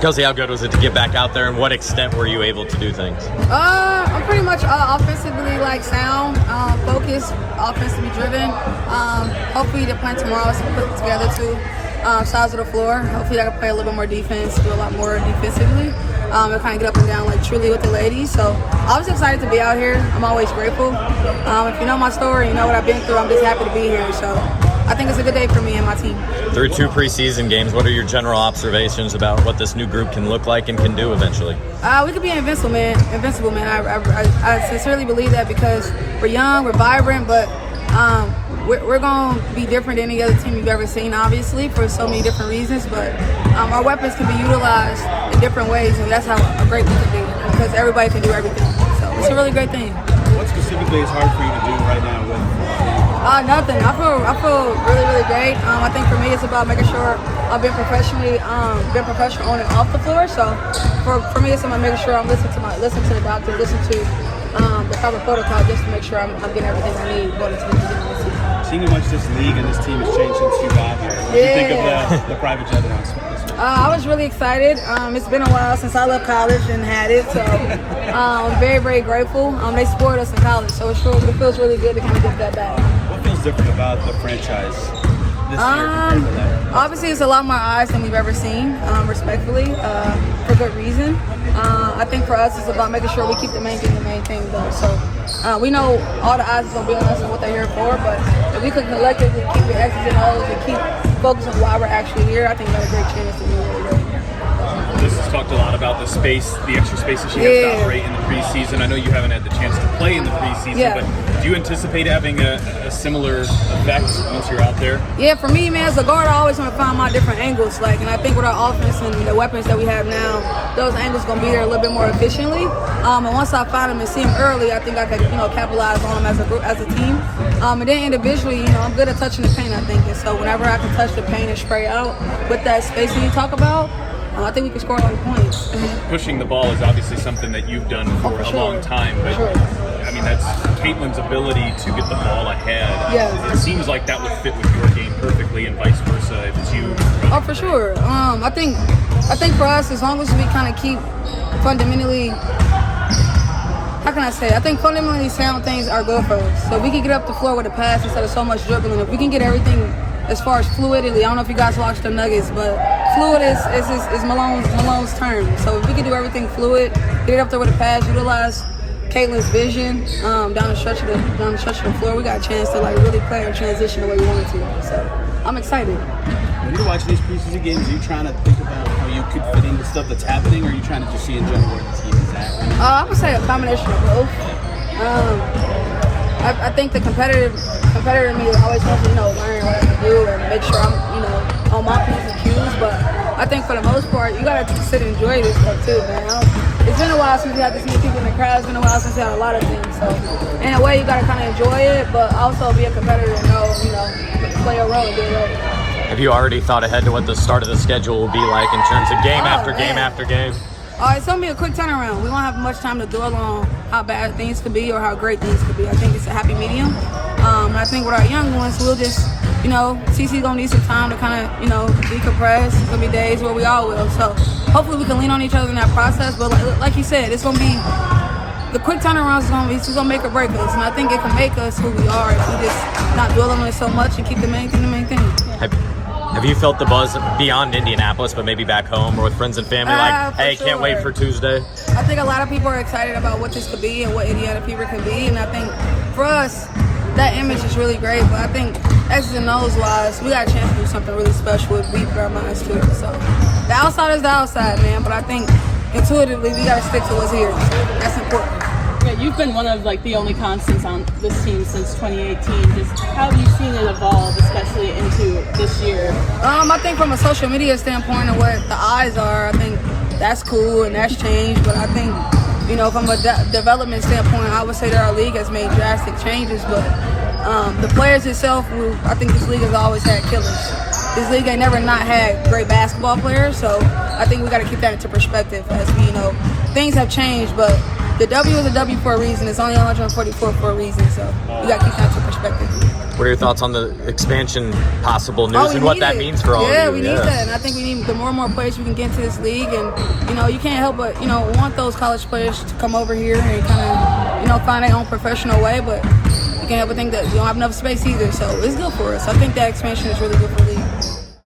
Kelsey, how good was it to get back out there, and what extent were you able to do things? I'm pretty much offensively sound, focused, offensively driven. Hopefully the plan tomorrow is put together too. Sides of the floor. Hopefully I can play a little bit more defense, do a lot more defensively. And kind of get up and down truly with the ladies. So I was excited to be out here. I'm always grateful. If you know my story, you know what I've been through, I'm just happy to be here. So I think it's a good day for me and my team. Through 2 preseason games, what are your general observations about what this new group can look like and can do eventually? We could be invincible, man. I sincerely believe that because we're young, we're vibrant, but we're going to be different than any other team you've ever seen, obviously, for so many different reasons. But our weapons can be utilized in different ways, and that's how great we can be because everybody can do everything. So it's a really great thing. What specifically is hard for you to do right now with nothing. I feel really, really great. I think for me it's about making sure I'm being professional on and off the floor. So for me it's about making sure I'm listening to the doctor, listening to the proper protocol just to make sure I'm getting everything I need going into the beginning of the season. Seeing how much this league and this team has changed since you got here, what do you think of the private jet announcement? I was really excited. It's been a while since I left college and had it, so I'm very, very grateful. They supported us in college, so it feels really good to kind of get that back. What feels different about the franchise this year compared to that? Obviously, it's a lot more eyes than we've ever seen, respectfully, for good reason. I think for us, it's about making sure we keep the main thing though. So we know all the eyes is going to be on us and what they're here for, but if we could collectively keep the X's and O's and keep focus on why we're actually here, I think we have a great chance to do really great. This has talked a lot about the space, the extra space that she has to operate in the preseason. I know you haven't had the chance to play in the preseason, but do you anticipate having a similar effect once you're out there? Yeah, for me, man, as a guard, I always want to find my different angles. And I think with our offense and the weapons that we have now, those angles going to be there a little bit more efficiently. And once I find them and see them early, I think I could, capitalize on them as a group, as a team. And then individually, I'm good at touching the paint, I think. And so whenever I can touch the paint and spray out with that spacing you talk about, I think we can score a lot of points. Pushing the ball is obviously something that you've done for a long time, but I mean that's Caitlin's ability to get the ball ahead. Yeah. It seems like that would fit with your game perfectly, and vice versa if it's you. Oh, for sure. I think for us, as long as we kind of keep fundamentally, how can I say? I think fundamentally sound things are good for us. So we can get up the floor with a pass instead of so much dribbling. If we can get everything as far as fluidity, I don't know if you guys watched the Nuggets, but fluid is Malone's term. So if we can do everything fluid, get it up there with a pass, utilize Caitlin's vision down the stretch of the floor, we got a chance to really play or transition the way we wanted to. So I'm excited. When you're watching these preseason games, are you trying to think about how you could fit into stuff that's happening, or are you trying to just see in general where the team is at? I would say a combination of both. I think the competitor in me always wants to, learn what I can do and make sure I'm, on my P's and Q's. But I think for the most part, you gotta sit and enjoy this stuff too, man. It's been a while since we had to see people in the crowd. It's been a while since we had a lot of things. So in a way, you gotta kind of enjoy it, but also be a competitor and know, play a role and get ready. Have you already thought ahead to what the start of the schedule will be like in terms of game after game after game? It's going to be a quick turnaround. We won't have much time to dwell on how bad things could be or how great things could be. I think it's a happy medium. And I think with our young ones, we'll just, CC's going to need some time to kind of, decompress. It's going to be days where we all will. So hopefully we can lean on each other in that process. But like you said, it's going to be, the quick turnaround is going to make or break us. And I think it can make us who we are if we just not dwell on it so much and keep the main thing the main thing. Have you felt the buzz beyond Indianapolis, but maybe back home or with friends and family? Hey, sure. Can't wait for Tuesday. I think a lot of people are excited about what this could be and what Indiana Fever can be. And I think for us, that image is really great. But I think X's and O's wise, we got a chance to do something really special if we put our minds to it. So the outside is the outside, man. But I think intuitively we got to stick to what's here. That's important. Yeah, you've been one of the only constants on this team since 2018. Just how have you seen it evolve, especially into this year? I think from a social media standpoint and what the eyes are, I think that's cool and that's changed. But I think, from a development standpoint, I would say that our league has made drastic changes. But the players itself, I think this league has always had killers. This league ain't never not had great basketball players. So I think we got to keep that into perspective as we, things have changed, but the W is a W for a reason. It's only 144 for a reason, so you got to keep that to perspective. What are your thoughts on the expansion possible news we and what need that it. means for all of you? Yeah, we need that, and I think we need the more and more players we can get into this league, and you can't help but want those college players to come over here and kind of find their own professional way, but you can't help but think that we don't have enough space either. So it's good for us. I think that expansion is really good for the league.